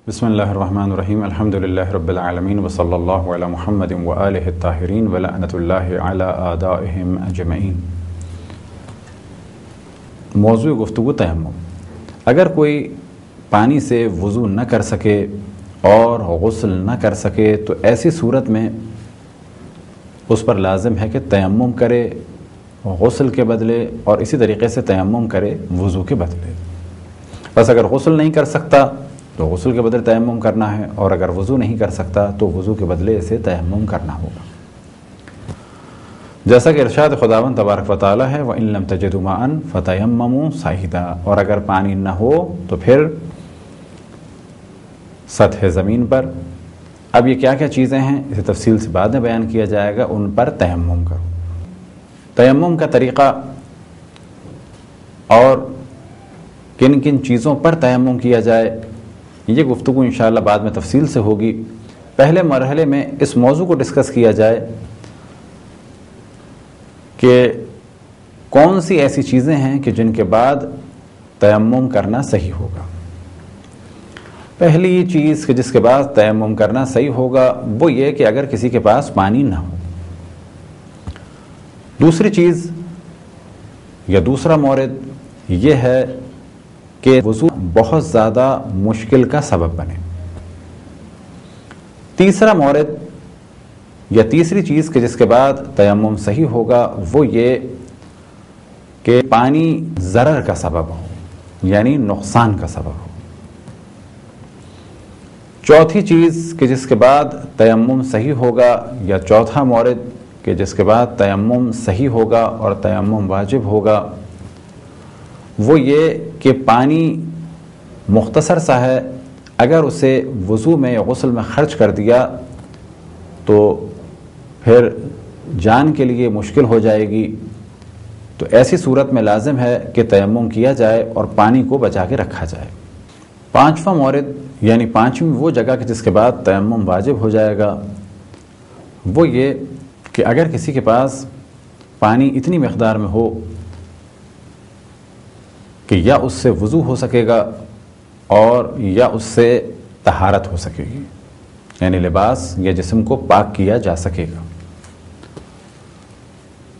بسم اللہ الرحمن الرحیم الحمدللہ رب العالمین وصلی اللہ علی محمد وآلہ الطاہرین ولعنۃ اللہ علی اعدائہم اجمعین۔ موضوع گفتگو تیمم۔ اگر کوئی پانی سے وضو نہ کر سکے اور غسل نہ کر سکے تو ایسی صورت میں اس پر لازم ہے کہ تیمم کرے غسل کے بدلے، اور اسی طریقے سے تیمم کرے وضو کے بدلے۔ بس اگر غسل نہیں کر سکتا تو غسل کے بدلے تیمم کرنا ہے، اور اگر وضو نہیں کر سکتا تو وضو کے بدلے اسے تیمم کرنا ہوگا، جیسا کہ ارشاد خداوند تبارک و تعالی ہے وَإِن لَمْ تَجِدُوا مَاءً فَتَيَمَّمُوا صَعِيدًا، اور اگر پانی نہ ہو تو پھر سطح زمین پر۔ اب یہ کیا کیا چیزیں ہیں اسے تفصیل سے بعد میں بیان کیا جائے گا، ان پر تیمم کرو۔ تیمم کا طریقہ اور کن کن چیزوں پر تیمم کیا جائے، یہ گفتگو انشاءاللہ بعد میں تفصیل سے ہوگی۔ پہلے مرحلے میں اس موضوع کو ڈسکس کیا جائے کہ کون سی ایسی چیزیں ہیں کہ جن کے بعد تیمم کرنا صحیح ہوگا۔ پہلی چیز کہ جس کے بعد تیمم کرنا صحیح ہوگا وہ یہ کہ اگر کسی کے پاس پانی نہ ہو۔ دوسری چیز یا دوسرا مورد یہ ہے کہ وضو بہت زیادہ مشکل کا سبب بنے۔ تیسرا مورد یا تیسری چیز کہ جس کے بعد تیمم صحیح ہوگا وہ یہ کہ پانی ضرر کا سبب ہو، یعنی نقصان کا سبب ہو۔ چوتھی چیز کہ جس کے بعد تیمم صحیح ہوگا یا چوتھا مورد کہ جس کے بعد تیمم صحیح ہوگا اور تیمم واجب ہوگا وہ یہ کہ پانی مختصر سا ہے، اگر اسے وضو میں یا غسل میں خرچ کر دیا تو پھر جان کے لیے مشکل ہو جائے گی، تو ایسی صورت میں لازم ہے کہ تیمم کیا جائے اور پانی کو بچا کے رکھا جائے۔ پانچواں مورد یعنی پانچویں وہ جگہ کہ جس کے بعد تیمم واجب ہو جائے گا وہ یہ کہ اگر کسی کے پاس پانی اتنی مقدار میں ہو کہ یا اس سے وضو ہو سکے گا اور یا اس سے طہارت ہو سکے گی، یعنی لباس یا جسم کو پاک کیا جا سکے گا۔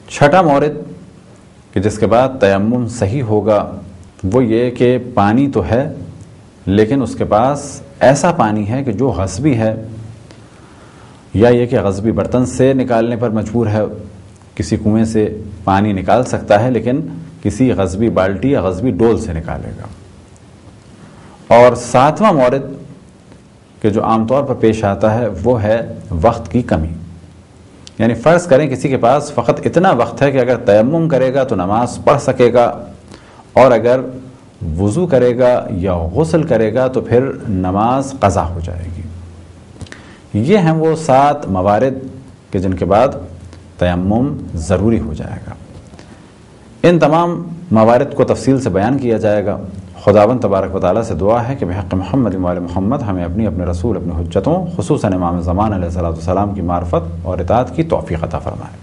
چھٹا مورد کہ جس کے بعد تیمم صحیح ہوگا وہ یہ کہ پانی تو ہے لیکن اس کے پاس ایسا پانی ہے کہ جو غصبی ہے، یا یہ کہ غصبی برتن سے نکالنے پر مجبور ہے، کسی کنویں سے پانی نکال سکتا ہے لیکن کسی غصبی بالٹی یا غصبی ڈول سے نکالے گا۔ اور ساتواں مورد کہ جو عام طور پر پیش آتا ہے وہ ہے وقت کی کمی، یعنی فرض کریں کسی کے پاس فقط اتنا وقت ہے کہ اگر تیمم کرے گا تو نماز پڑھ سکے گا، اور اگر وضو کرے گا یا غسل کرے گا تو پھر نماز قضا ہو جائے گی۔ یہ ہیں وہ 7 موارد کہ جن کے بعد تیمم ضروری ہو جائے گا۔ ان تمام موارد کو تفصیل سے بیان کیا جائے گا۔ خداوند تبارک و تعالیٰ سے دعا ہے کہ بحق محمد وآل محمد ہمیں اپنے رسول اپنی حجتوں خصوصاً امام زمان علیہ السلام کی معرفت اور اطاعت کی توفیق عطا فرمائے۔